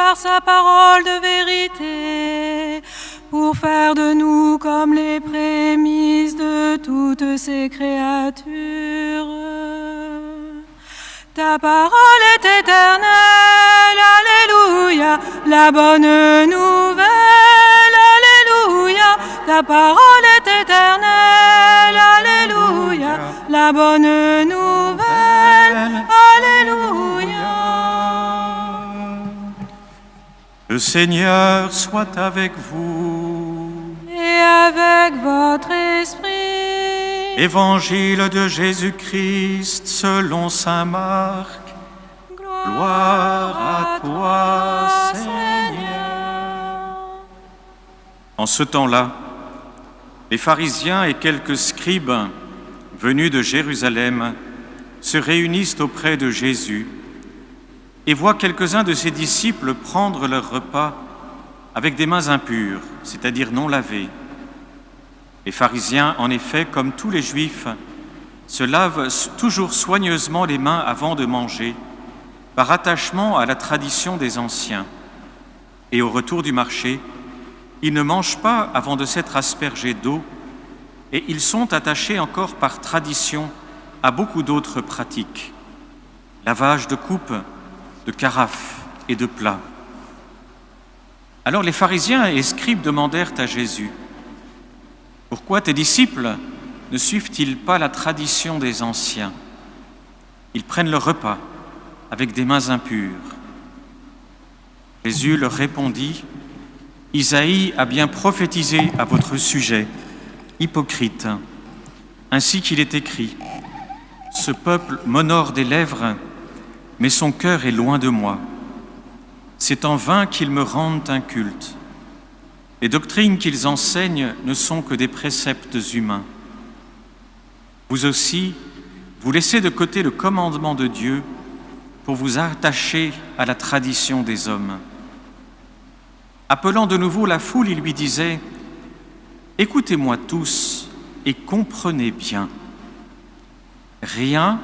par sa parole de vérité, pour faire de nous comme les prémices de toutes ses créatures. Ta parole est éternelle, alléluia, la bonne nouvelle, alléluia. Ta parole est éternelle, alléluia, la bonne nouvelle, alléluia. Le Seigneur soit avec vous. Et avec votre esprit. Évangile de Jésus-Christ selon saint Marc. Gloire à toi, Seigneur. En ce temps-là, les pharisiens et quelques scribes venus de Jérusalem se réunissent auprès de Jésus et voient quelques-uns de ses disciples prendre leur repas avec des mains impures, c'est-à-dire non lavées. Les pharisiens, en effet, comme tous les Juifs, se lavent toujours soigneusement les mains avant de manger, par attachement à la tradition des anciens. Et au retour du marché, ils ne mangent pas avant de s'être aspergés d'eau, et ils sont attachés encore par tradition à beaucoup d'autres pratiques. Lavage de coupes, de carafes et de plats. Alors les pharisiens et les scribes demandèrent à Jésus: « Pourquoi tes disciples ne suivent-ils pas la tradition des anciens? Ils prennent leur repas avec des mains impures. » Jésus leur répondit: « Isaïe a bien prophétisé à votre sujet, hypocrite, ainsi qu'il est écrit: ce peuple m'honore des lèvres, mais son cœur est loin de moi. C'est en vain qu'ils me rendent un culte. Les doctrines qu'ils enseignent ne sont que des préceptes humains. Vous aussi, vous laissez de côté le commandement de Dieu pour vous attacher à la tradition des hommes. » Appelant de nouveau la foule, il lui disait: « Écoutez-moi tous et comprenez bien. Rien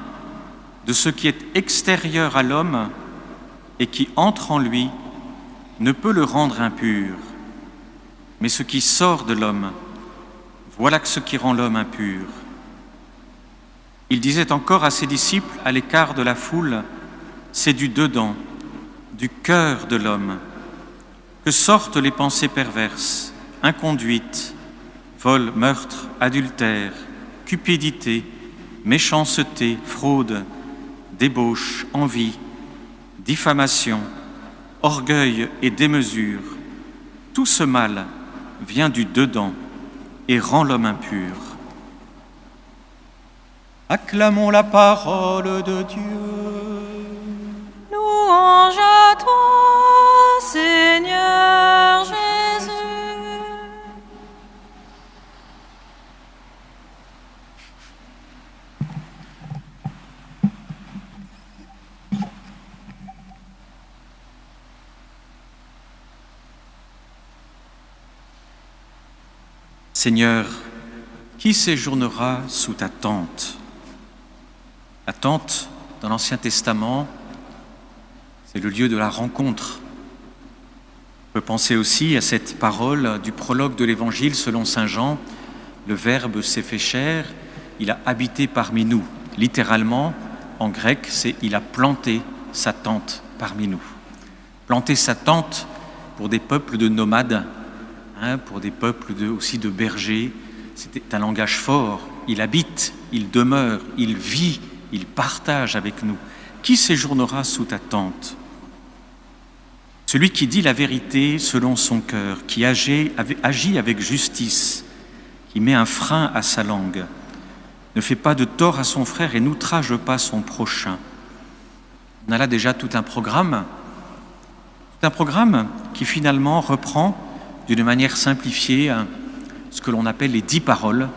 de ce qui est extérieur à l'homme et qui entre en lui ne peut le rendre impur. Mais ce qui sort de l'homme, voilà ce qui rend l'homme impur. » Il disait encore à ses disciples à l'écart de la foule: « C'est du dedans, du cœur de l'homme, que sortent les pensées perverses, inconduites, vol, meurtre, adultère, cupidité, méchanceté, fraude, débauche, envie, diffamation, orgueil et démesure. Tout ce mal vient du dedans et rend l'homme impur. » Acclamons la parole de Dieu. Louange à toi, Seigneur Jésus. Seigneur, qui séjournera sous ta tente? La tente, dans l'Ancien Testament, c'est le lieu de la rencontre. On peut penser aussi à cette parole du prologue de l'Évangile selon saint Jean: « Le Verbe s'est fait chair, il a habité parmi nous. » Littéralement, en grec, c'est « il a planté sa tente parmi nous ». Planter sa tente pour des peuples de nomades, pour des peuples aussi de bergers, c'était un langage fort. Il habite, il demeure, il vit, il partage avec nous. Qui séjournera sous ta tente? Celui qui dit la vérité selon son cœur, qui agit avec justice, qui met un frein à sa langue, ne fait pas de tort à son frère et n'outrage pas son prochain. On a là déjà tout un programme qui finalement reprend d'une manière simplifiée ce que l'on appelle les 10 paroles,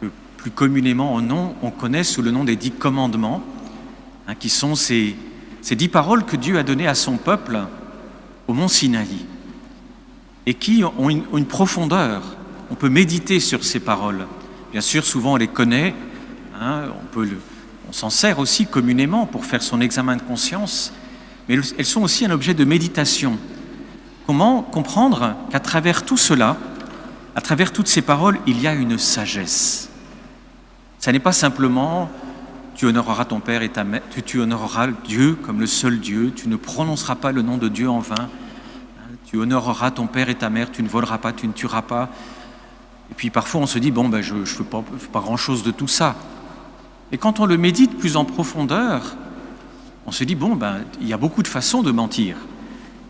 que plus communément on connaît sous le nom des 10 commandements, qui sont ces 10 paroles que Dieu a données à son peuple au mont Sinaï et qui ont une profondeur. On peut méditer sur ces paroles. Bien sûr, souvent on les connaît, on s'en sert aussi communément pour faire son examen de conscience, mais elles sont aussi un objet de méditation. Comment comprendre qu'à travers tout cela, à travers toutes ces paroles, il y a une sagesse. Ça n'est pas simplement « tu honoreras ton père et ta mère », tu honoreras Dieu comme le seul Dieu, tu ne prononceras pas le nom de Dieu en vain, tu honoreras ton père et ta mère, tu ne voleras pas, tu ne tueras pas. Et puis parfois on se dit « bon, je ne fais pas grand-chose de tout ça ». Et quand on le médite plus en profondeur, on se dit « bon, il y a beaucoup de façons de mentir,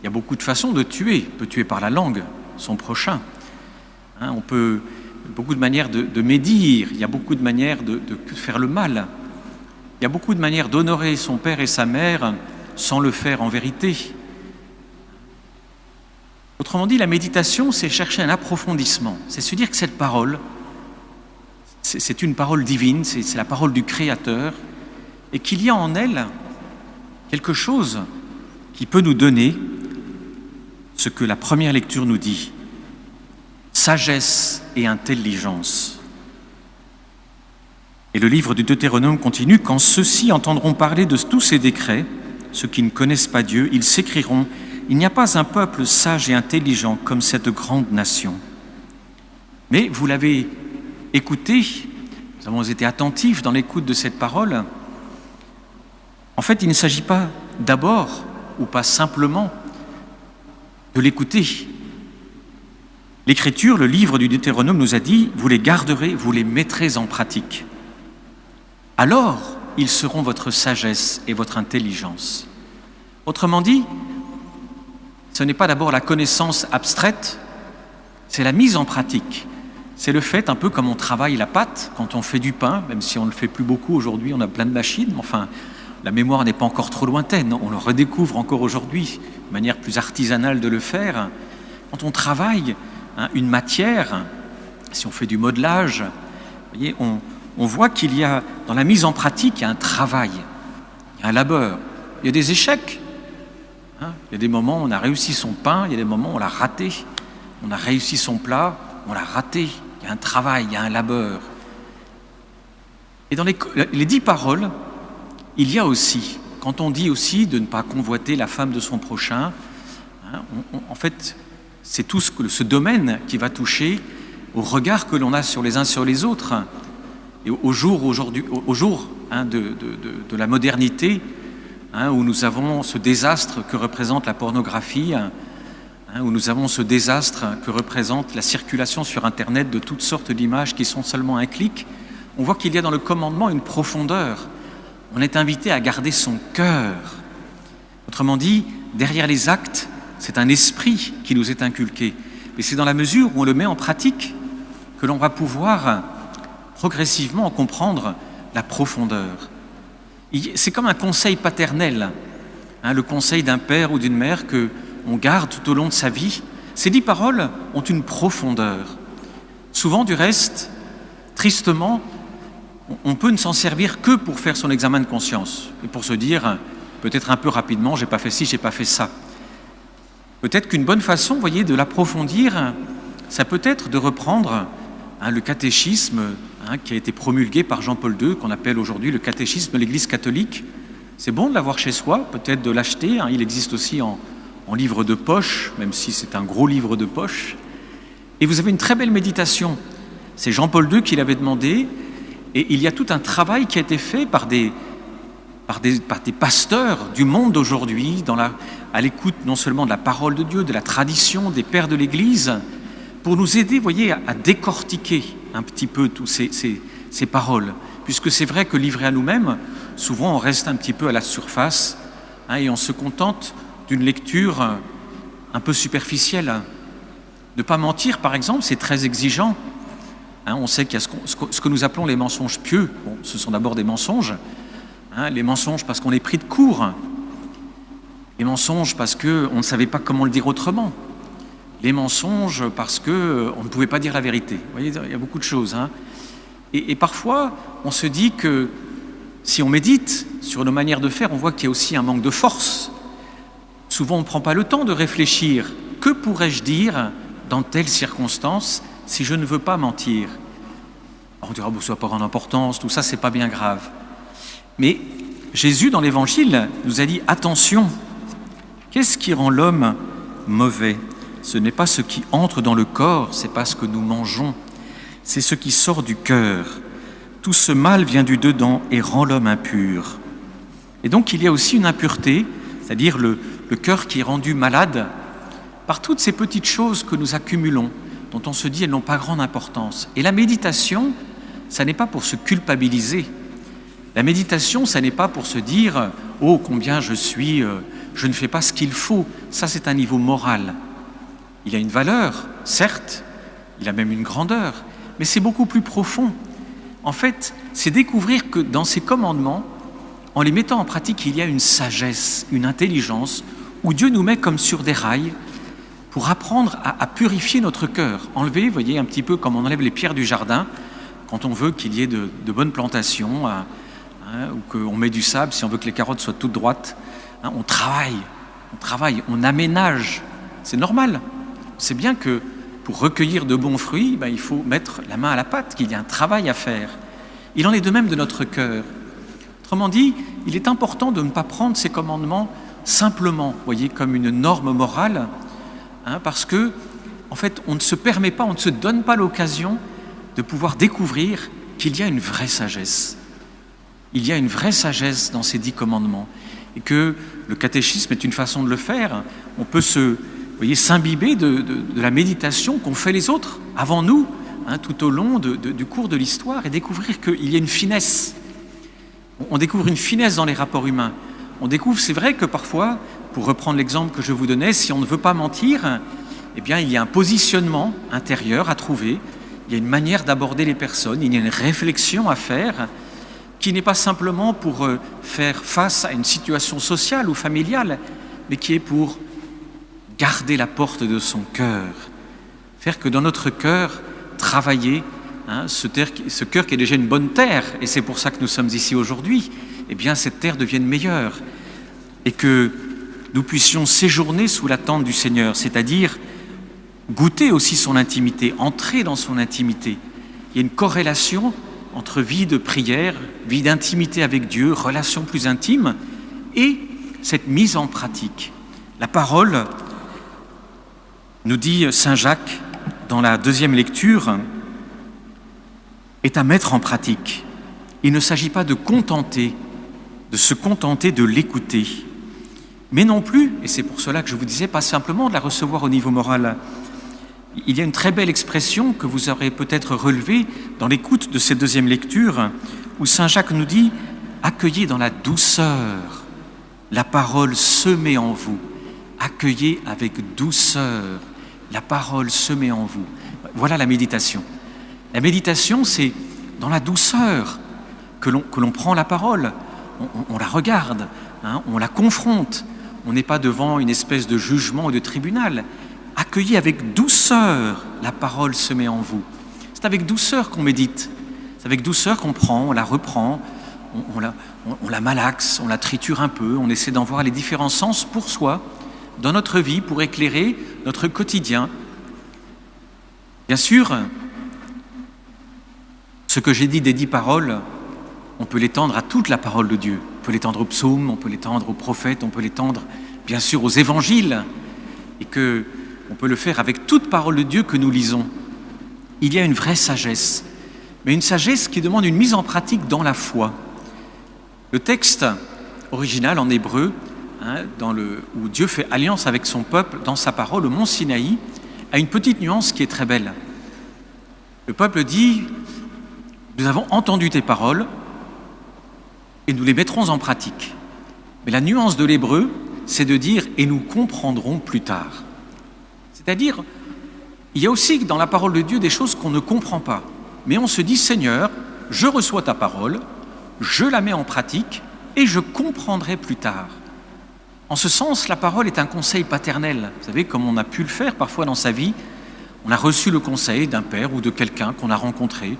il y a beaucoup de façons de tuer, on peut tuer par la langue son prochain, on peut... beaucoup de manières de médire, il y a beaucoup de manières de faire le mal. Il y a beaucoup de manières d'honorer son père et sa mère sans le faire en vérité. Autrement dit, la méditation, c'est chercher un approfondissement. C'est se dire que cette parole, c'est une parole divine, c'est la parole du Créateur, et qu'il y a en elle quelque chose qui peut nous donner ce que la première lecture nous dit. Sagesse et intelligence. Et le livre du Deutéronome continue, « Quand ceux-ci entendront parler de tous ces décrets, ceux qui ne connaissent pas Dieu, ils s'écrieront, il n'y a pas un peuple sage et intelligent comme cette grande nation. » Mais vous l'avez écouté, nous avons été attentifs dans l'écoute de cette parole. En fait, il ne s'agit pas d'abord, ou pas simplement, de l'écouter. L'Écriture, le livre du Deutéronome nous a dit « Vous les garderez, vous les mettrez en pratique. Alors, ils seront votre sagesse et votre intelligence. » Autrement dit, ce n'est pas d'abord la connaissance abstraite, c'est la mise en pratique. C'est le fait, un peu comme on travaille la pâte quand on fait du pain, même si on ne le fait plus beaucoup aujourd'hui, on a plein de machines, mais enfin, la mémoire n'est pas encore trop lointaine, on le redécouvre encore aujourd'hui, de manière plus artisanale de le faire. Quand on travaille une matière, si on fait du modelage, vous voyez, on voit qu'il y a, dans la mise en pratique, il y a un travail, il y a un labeur, il y a des échecs. Il y a des moments où on a réussi son pain, il y a des moments où on l'a raté. On a réussi son plat, on l'a raté. Il y a un travail, il y a un labeur. Et dans les 10 paroles, il y a aussi, quand on dit aussi de ne pas convoiter la femme de son prochain, en fait, c'est tout ce domaine qui va toucher au regard que l'on a sur les uns sur les autres. Et au jour de la modernité, où nous avons ce désastre que représente la pornographie, où nous avons ce désastre que représente la circulation sur Internet de toutes sortes d'images qui sont seulement un clic, on voit qu'il y a dans le commandement une profondeur. On est invité à garder son cœur. Autrement dit, derrière les actes, c'est un esprit qui nous est inculqué. Et c'est dans la mesure où on le met en pratique que l'on va pouvoir progressivement en comprendre la profondeur. C'est comme un conseil paternel, le conseil d'un père ou d'une mère qu'on garde tout au long de sa vie. Ces 10 paroles ont une profondeur. Souvent, du reste, tristement, on peut ne s'en servir que pour faire son examen de conscience et pour se dire, peut-être un peu rapidement, j'ai pas fait ci, j'ai pas fait ça. Peut-être qu'une bonne façon, vous voyez, de l'approfondir, ça peut être de reprendre le catéchisme qui a été promulgué par Jean-Paul II, qu'on appelle aujourd'hui le catéchisme de l'Église catholique. C'est bon de l'avoir chez soi, peut-être de l'acheter. Il existe aussi en livre de poche, même si c'est un gros livre de poche. Et vous avez une très belle méditation. C'est Jean-Paul II qui l'avait demandé. Et il y a tout un travail qui a été fait par des pasteurs du monde d'aujourd'hui, à l'écoute non seulement de la parole de Dieu, de la tradition, des pères de l'Église, pour nous aider, vous voyez, à décortiquer un petit peu toutes ces paroles. Puisque c'est vrai que livrés à nous-mêmes, souvent on reste un petit peu à la surface et on se contente d'une lecture un peu superficielle. Ne pas mentir, par exemple, c'est très exigeant. On sait qu'il y a ce que nous appelons les mensonges pieux. Bon, ce sont d'abord des mensonges. Les mensonges parce qu'on est pris de court. Les mensonges parce qu'on ne savait pas comment le dire autrement. Les mensonges parce qu'on ne pouvait pas dire la vérité. Vous voyez, il y a beaucoup de choses. Et parfois, on se dit que si on médite sur nos manières de faire, on voit qu'il y a aussi un manque de force. Souvent, on ne prend pas le temps de réfléchir. Que pourrais-je dire dans telle circonstance si je ne veux pas mentir? On dira, ça n'a pas grande importance, tout ça, c'est pas bien grave. Mais Jésus, dans l'Évangile, nous a dit, attention, Qu'est-ce qui rend l'homme mauvais? Ce n'est pas ce qui entre dans le corps, ce n'est pas ce que nous mangeons, c'est ce qui sort du cœur. Tout ce mal vient du dedans et rend l'homme impur. Et donc il y a aussi une impureté, c'est-à-dire le cœur qui est rendu malade par toutes ces petites choses que nous accumulons, dont on se dit elles n'ont pas grande importance. Et la méditation, ça n'est pas pour se culpabiliser. La méditation, ça n'est pas pour se dire « Oh, combien je ne fais pas ce qu'il faut ». Ça, c'est un niveau moral. Il a une valeur, certes, il a même une grandeur, mais c'est beaucoup plus profond. En fait, c'est découvrir que dans ces commandements, en les mettant en pratique, il y a une sagesse, une intelligence, où Dieu nous met comme sur des rails pour apprendre à purifier notre cœur. Enlever, vous voyez, un petit peu comme on enlève les pierres du jardin, quand on veut qu'il y ait de bonnes plantations, ou qu'on met du sable, si on veut que les carottes soient toutes droites. On travaille, on aménage. C'est normal. C'est bien que pour recueillir de bons fruits, il faut mettre la main à la pâte, qu'il y a un travail à faire. Il en est de même de notre cœur. Autrement dit, il est important de ne pas prendre ces commandements simplement, voyez, comme une norme morale, parce que, en fait, on ne se permet pas, on ne se donne pas l'occasion de pouvoir découvrir qu'il y a une vraie sagesse. Il y a une vraie sagesse dans ces 10 commandements. Et que le catéchisme est une façon de le faire. On peut s'imbiber de la méditation qu'ont fait les autres avant nous, tout au long du cours de l'histoire, et découvrir qu'il y a une finesse. On découvre une finesse dans les rapports humains. On découvre, c'est vrai que parfois, pour reprendre l'exemple que je vous donnais, si on ne veut pas mentir, eh bien, il y a un positionnement intérieur à trouver, il y a une manière d'aborder les personnes, il y a une réflexion à faire, qui n'est pas simplement pour faire face à une situation sociale ou familiale, mais qui est pour garder la porte de son cœur, faire que dans notre cœur, travailler, ce cœur qui est déjà une bonne terre, et c'est pour ça que nous sommes ici aujourd'hui, eh bien cette terre devienne meilleure, et que nous puissions séjourner sous la tente du Seigneur, c'est-à-dire goûter aussi son intimité, entrer dans son intimité. Il y a une corrélation entre vie de prière, vie d'intimité avec Dieu, relation plus intime, et cette mise en pratique. La parole, nous dit saint Jacques dans la 2e lecture, est à mettre en pratique. Il ne s'agit pas de se contenter de l'écouter, mais non plus, et c'est pour cela que je vous disais, pas simplement de la recevoir au niveau moral. Il y a une très belle expression que vous aurez peut-être relevée dans l'écoute de cette 2e lecture, où saint Jacques nous dit « Accueillez dans la douceur la parole semée en vous. Accueillez avec douceur la parole semée en vous. » Voilà la méditation. La méditation, c'est dans la douceur que l'on prend la parole, on la regarde, on la confronte. On n'est pas devant une espèce de jugement ou de tribunal. Accueillez avec douceur la parole semée en vous. C'est avec douceur qu'on médite. C'est avec douceur qu'on prend, on la reprend, on la malaxe, on la triture un peu, on essaie d'en voir les différents sens pour soi, dans notre vie, pour éclairer notre quotidien. Bien sûr, ce que j'ai dit des 10 paroles, on peut l'étendre à toute la parole de Dieu. On peut l'étendre aux psaumes, on peut l'étendre aux prophètes, on peut l'étendre, bien sûr, aux évangiles, et on peut le faire avec toute parole de Dieu que nous lisons. Il y a une vraie sagesse, mais une sagesse qui demande une mise en pratique dans la foi. Le texte original en hébreu, où Dieu fait alliance avec son peuple dans sa parole, au mont Sinaï, a une petite nuance qui est très belle. Le peuple dit « Nous avons entendu tes paroles et nous les mettrons en pratique. » Mais la nuance de l'hébreu, c'est de dire « Et nous comprendrons plus tard ». C'est-à-dire, il y a aussi dans la parole de Dieu des choses qu'on ne comprend pas. Mais on se dit, Seigneur, je reçois ta parole, je la mets en pratique et je comprendrai plus tard. En ce sens, la parole est un conseil paternel. Vous savez, comme on a pu le faire parfois dans sa vie, on a reçu le conseil d'un père ou de quelqu'un qu'on a rencontré,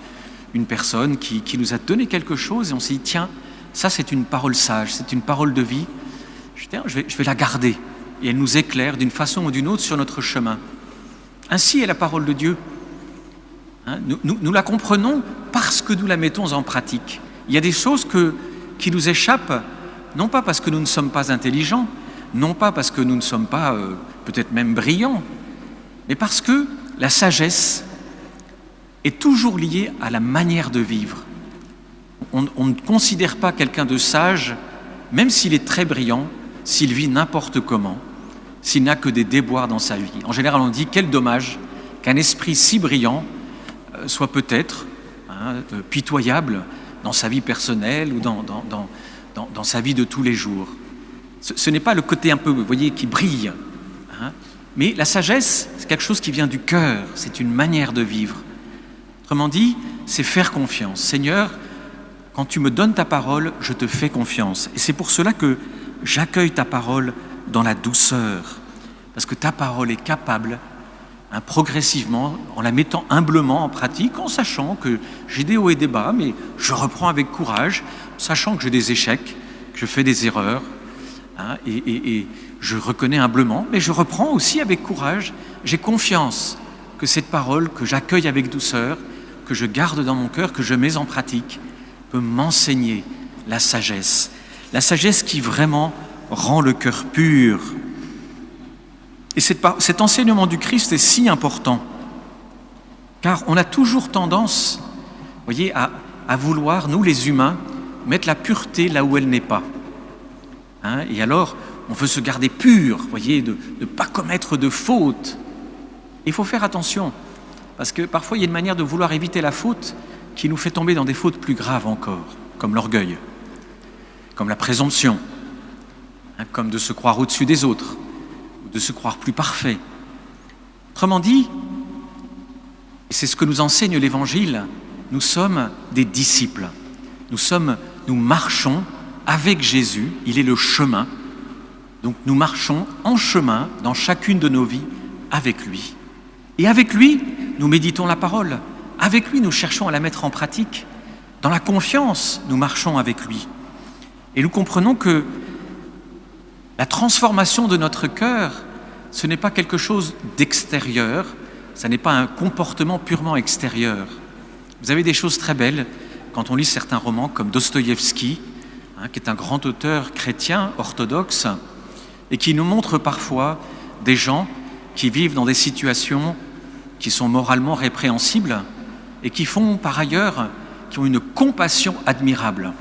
une personne qui nous a donné quelque chose et on s'est dit, tiens, ça c'est une parole sage, c'est une parole de vie, je vais la garder. Et elle nous éclaire d'une façon ou d'une autre sur notre chemin. Ainsi est la parole de Dieu. Nous la comprenons parce que nous la mettons en pratique. Il y a des choses qui nous échappent, non pas parce que nous ne sommes pas intelligents, non pas parce que nous ne sommes pas peut-être même brillants, mais parce que la sagesse est toujours liée à la manière de vivre. On ne considère pas quelqu'un de sage, même s'il est très brillant, s'il vit n'importe comment, s'il n'a que des déboires dans sa vie. En général, on dit quel dommage qu'un esprit si brillant soit peut-être pitoyable dans sa vie personnelle ou dans sa vie de tous les jours. Ce n'est pas le côté un peu, vous voyez, qui brille, mais la sagesse, c'est quelque chose qui vient du cœur, c'est une manière de vivre. Autrement dit, c'est faire confiance. Seigneur, quand tu me donnes ta parole, je te fais confiance. Et c'est pour cela que j'accueille ta parole dans la douceur, parce que ta parole est capable, progressivement, en la mettant humblement en pratique, en sachant que j'ai des hauts et des bas, mais je reprends avec courage, sachant que j'ai des échecs, que je fais des erreurs, et je reconnais humblement, mais je reprends aussi avec courage. J'ai confiance que cette parole que j'accueille avec douceur, que je garde dans mon cœur, que je mets en pratique, peut m'enseigner la sagesse qui vraiment rend le cœur pur. Et cet enseignement du Christ est si important, car on a toujours tendance, voyez, à vouloir, nous les humains, mettre la pureté là où elle n'est pas. Et alors, on veut se garder pur, voyez, de ne pas commettre de fautes. Il faut faire attention, parce que parfois il y a une manière de vouloir éviter la faute qui nous fait tomber dans des fautes plus graves encore, comme l'orgueil, comme la présomption, comme de se croire au-dessus des autres, ou de se croire plus parfait. Autrement dit, et c'est ce que nous enseigne l'Évangile, nous sommes des disciples. Nous marchons avec Jésus, il est le chemin. Donc nous marchons en chemin dans chacune de nos vies avec lui. Et avec lui, nous méditons la parole. Avec lui, nous cherchons à la mettre en pratique. Dans la confiance, nous marchons avec lui. Et nous comprenons que la transformation de notre cœur, ce n'est pas quelque chose d'extérieur, ce n'est pas un comportement purement extérieur. Vous avez des choses très belles quand on lit certains romans comme Dostoïevski, qui est un grand auteur chrétien orthodoxe, et qui nous montre parfois des gens qui vivent dans des situations qui sont moralement répréhensibles et qui font par ailleurs, qui ont une compassion admirable.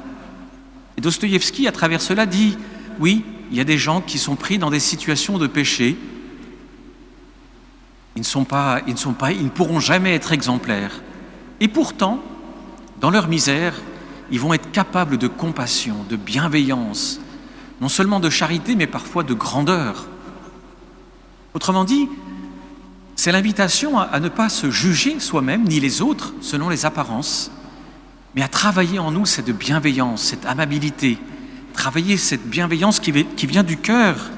Et Dostoïevski, à travers cela, dit, oui, il y a des gens qui sont pris dans des situations de péché, ils ne pourront jamais être exemplaires. Et pourtant, dans leur misère, ils vont être capables de compassion, de bienveillance, non seulement de charité, mais parfois de grandeur. Autrement dit, c'est l'invitation à ne pas se juger soi-même, ni les autres, selon les apparences, mais à travailler en nous cette bienveillance, cette amabilité, travailler cette bienveillance qui vient du cœur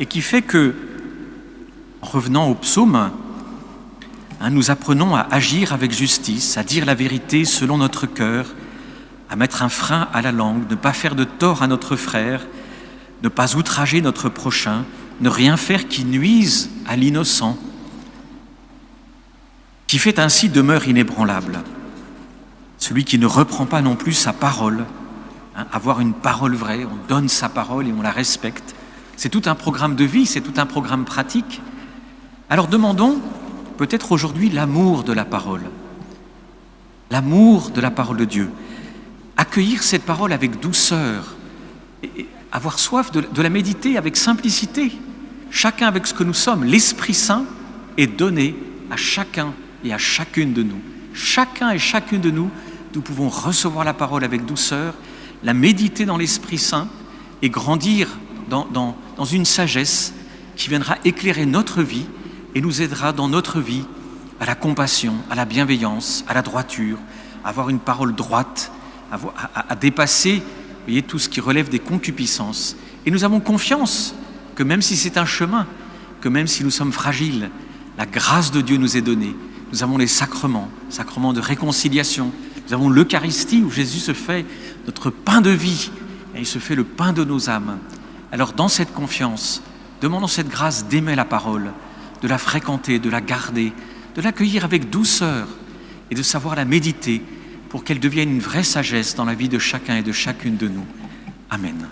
et qui fait que, en revenant au psaume, nous apprenons à agir avec justice, à dire la vérité selon notre cœur, à mettre un frein à la langue, ne pas faire de tort à notre frère, ne pas outrager notre prochain, ne rien faire qui nuise à l'innocent, qui fait ainsi demeure inébranlable. Celui qui ne reprend pas non plus sa parole, avoir une parole vraie, on donne sa parole et on la respecte. C'est tout un programme de vie, c'est tout un programme pratique. Alors demandons peut-être aujourd'hui l'amour de la parole de Dieu. Accueillir cette parole avec douceur, et avoir soif de la méditer avec simplicité, chacun avec ce que nous sommes. L'Esprit Saint est donné à chacun et à chacune de nous. Chacun et chacune de nous, nous pouvons recevoir la parole avec douceur, la méditer dans l'Esprit Saint et grandir dans une sagesse qui viendra éclairer notre vie et nous aidera dans notre vie à la compassion, à la bienveillance, à la droiture, à avoir une parole droite, à dépasser, vous voyez, tout ce qui relève des concupiscences. Et nous avons confiance que même si c'est un chemin, que même si nous sommes fragiles, la grâce de Dieu nous est donnée. Nous avons les sacrements de réconciliation. Nous avons l'Eucharistie où Jésus se fait notre pain de vie et il se fait le pain de nos âmes. Alors dans cette confiance, demandons cette grâce d'aimer la parole, de la fréquenter, de la garder, de l'accueillir avec douceur et de savoir la méditer pour qu'elle devienne une vraie sagesse dans la vie de chacun et de chacune de nous. Amen.